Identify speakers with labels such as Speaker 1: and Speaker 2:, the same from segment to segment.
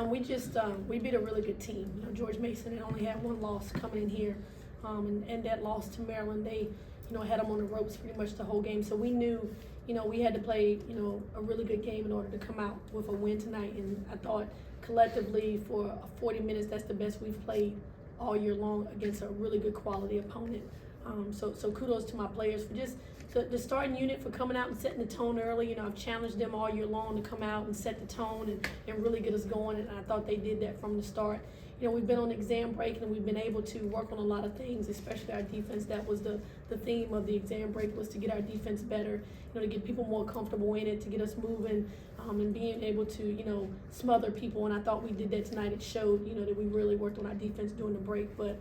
Speaker 1: We beat a really good team. George Mason had only had one loss coming in here, and that loss to Maryland, they, had them on the ropes pretty much the whole game. So we knew, we had to play, a really good game in order to come out with a win tonight. And I thought collectively for 40 minutes, that's the best we've played all year long against a really good quality opponent. So kudos to my players for just the starting unit for coming out and setting the tone early. I've challenged them all year long to come out and set the tone and really get us going, and I thought they did that from the start. We've been on exam break and we've been able to work on a lot of things, especially our defense. That was the theme of the exam break, was to get our defense better, to get people more comfortable in it, to get us moving, and being able to, smother people. And I thought we did that tonight. It showed, that we really worked on our defense during the break. But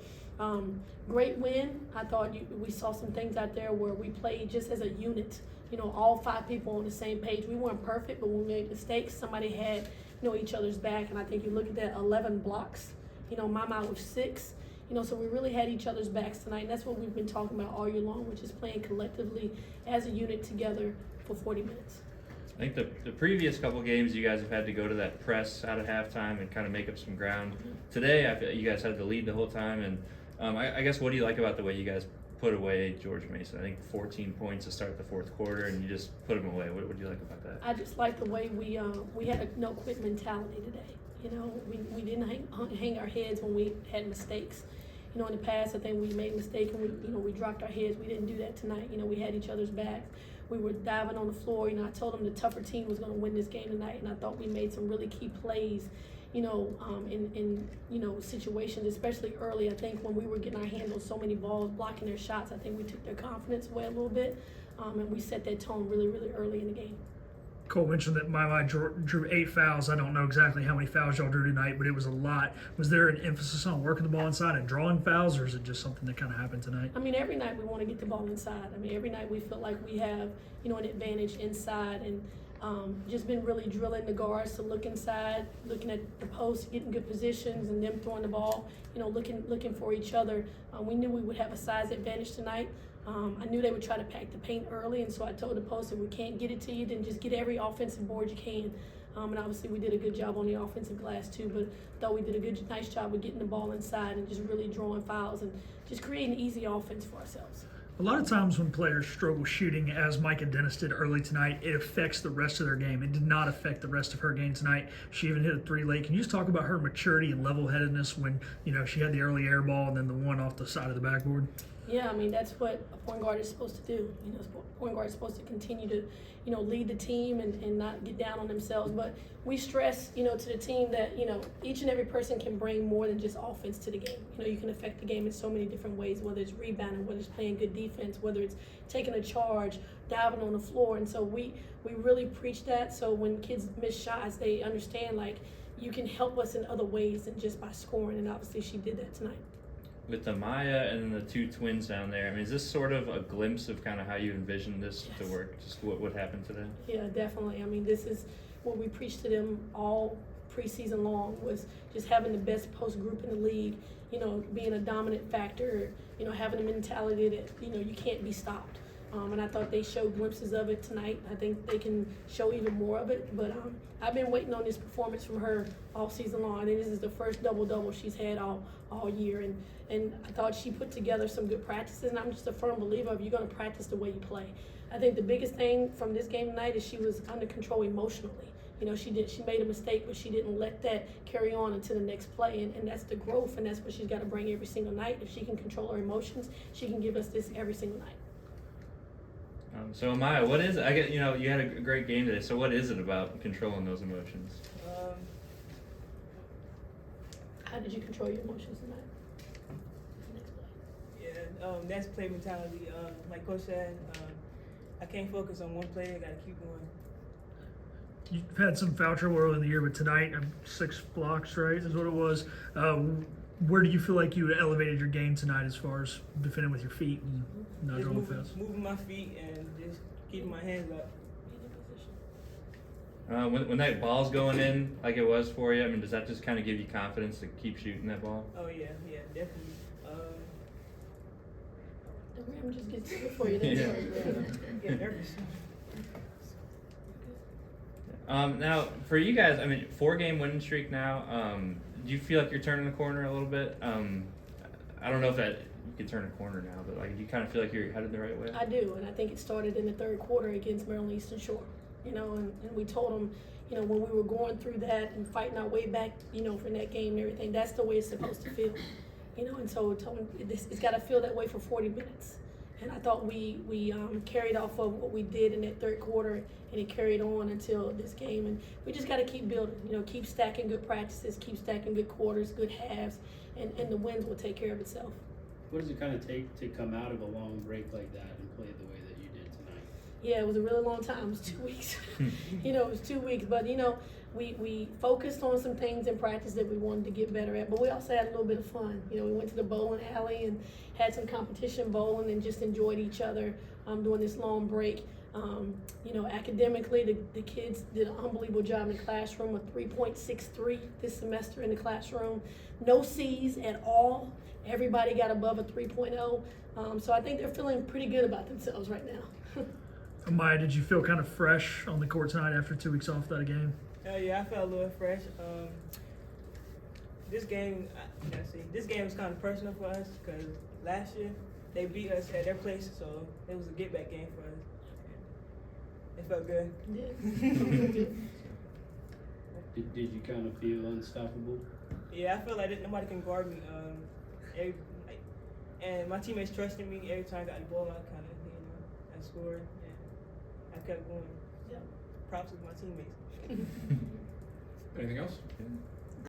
Speaker 1: great win. I thought we saw some things out there where we played just as a unit, all 5 people on the same page. We weren't perfect, but when we made mistakes, somebody had, each other's back. And I think you look at that 11 blocks, Mama was 6, so we really had each other's backs tonight. And that's what we've been talking about all year long, which is playing collectively as a unit together for 40 minutes.
Speaker 2: I think the previous couple games you guys have had to go to that press out of halftime and kind of make up some ground. Today, I feel you guys had the lead the whole time, and I guess what do you like about the way you guys put away George Mason? I think 14 points to start the fourth quarter, and you just put them away. What do you like about that?
Speaker 1: I just like the way we had a no quit mentality today. We didn't hang our heads when we had mistakes. In the past, I think we made mistakes and we dropped our heads. We didn't do that tonight. We had each other's backs. We were diving on the floor. I told them the tougher team was going to win this game tonight, and I thought we made some really key plays, in situations, especially early. I think when we were getting our hands on so many balls, blocking their shots, I think we took their confidence away a little bit, and we set that tone really, really early in the game.
Speaker 3: Cole mentioned that my drew 8 fouls. I don't know exactly how many fouls y'all drew tonight, but it was a lot. Was there an emphasis on working the ball inside and drawing fouls, or is it just something that kind of happened tonight?
Speaker 1: Every night we want to get the ball inside. Every night we feel like we have, an advantage inside, and just been really drilling the guards to look inside, looking at the post, getting good positions, and them throwing the ball, looking for each other. We knew we would have a size advantage tonight. I knew they would try to pack the paint early, and so I told the post, if we can't get it to you, then just get every offensive board you can. And obviously we did a good job on the offensive glass too, but though we did a nice job of getting the ball inside and just really drawing fouls and just creating easy offense for ourselves.
Speaker 3: A lot of times when players struggle shooting, as Micah Dennis did early tonight, it affects the rest of their game. It did not affect the rest of her game tonight. She even hit a 3 late. Can you just talk about her maturity and level-headedness when, she had the early air ball and then the one off the side of the backboard?
Speaker 1: Yeah, that's what a point guard is supposed to do. A point guard is supposed to continue to, lead the team and not get down on themselves. But we stress, to the team that, each and every person can bring more than just offense to the game. You can affect the game in so many different ways, whether it's rebounding, whether it's playing good defense, whether it's taking a charge, diving on the floor. And so we really preach that. So when kids miss shots, they understand, you can help us in other ways than just by scoring. And obviously she did that tonight.
Speaker 2: With the Maya and the 2 twins down there, is this sort of a glimpse of kind of how you envisioned this to work? Just what happened today?
Speaker 1: Yeah, definitely. This is what we preached to them all preseason long, was just having the best post group in the league, being a dominant factor, having a mentality that, you can't be stopped. And I thought they showed glimpses of it tonight. I think they can show even more of it. But I've been waiting on this performance from her all season long. I think this is the first double-double she's had all year. And I thought she put together some good practices. And I'm just a firm believer of, you're going to practice the way you play. I think the biggest thing from this game tonight is she was under control emotionally. She made a mistake, but she didn't let that carry on into the next play. And that's the growth, and that's what she's got to bring every single night. If she can control her emotions, she can give us this every single night.
Speaker 2: So Maya, what is it? I get, you had a great game today. So what is it about controlling those emotions?
Speaker 1: How did you control your emotions tonight? Next play.
Speaker 4: Yeah, that's play mentality. Like Coach said, I can't focus on one play. I got to keep going.
Speaker 3: You've had some foul trouble early in the year, but tonight, 6 blocks, right, is what it was. Where do you feel like you elevated your game tonight as far as defending with your feet and not drawing fouls?
Speaker 4: Moving my feet and just keeping my hands up.
Speaker 2: When that ball's going in like it was for you, does that just kind of give you confidence to keep shooting that ball?
Speaker 4: Oh yeah, definitely.
Speaker 1: The rim just gets big for you.
Speaker 4: Get nervous.
Speaker 2: Now for you guys, I mean, 4-game winning streak now. Do you feel like you're turning the corner a little bit? I don't know if that you can turn a corner now, but like, do you kind of feel like you're headed the right way?
Speaker 1: I do, and I think it started in the third quarter against Maryland Eastern Shore. You know, and we told them, you know, when we were going through that and fighting our way back, you know, from that game and everything, that's the way it's supposed to feel. You know, and so we told them it's got to feel that way for 40 minutes. And I thought we carried off of what we did in that third quarter, and it carried on until this game. And we just got to keep building, you know, keep stacking good practices, keep stacking good quarters, good halves, and the wins will take care of itself.
Speaker 5: What does it kind of take to come out of a long break like that and play the way that you did tonight?
Speaker 1: Yeah, it was a really long time. It was 2 weeks. You know, it was 2 weeks. But, you know, we focused on some things in practice that we wanted to get better at. But we also had a little bit of fun. You know, we went to the bowling alley and had some competition bowling and just enjoyed each other during this long break. You know, academically, the kids did an unbelievable job in the classroom, a 3.63 this semester in the classroom. No C's at all. Everybody got above a 3.0. So I think they're feeling pretty good about themselves right now.
Speaker 3: Maya, did you feel kind of fresh on the court tonight after 2 weeks off that game?
Speaker 4: Yeah, I felt a little fresh. This game, this game was kind of personal for us because last year they beat us at their place, so it was a get-back game for us. It felt good.
Speaker 1: Yeah.
Speaker 5: Did you kind of feel unstoppable?
Speaker 4: Yeah, I feel like nobody can guard me. And my teammates trusted me every time I got the ball. I kind of, I scored. And I kept going.
Speaker 1: Yeah.
Speaker 4: Props to my teammates.
Speaker 6: Anything else?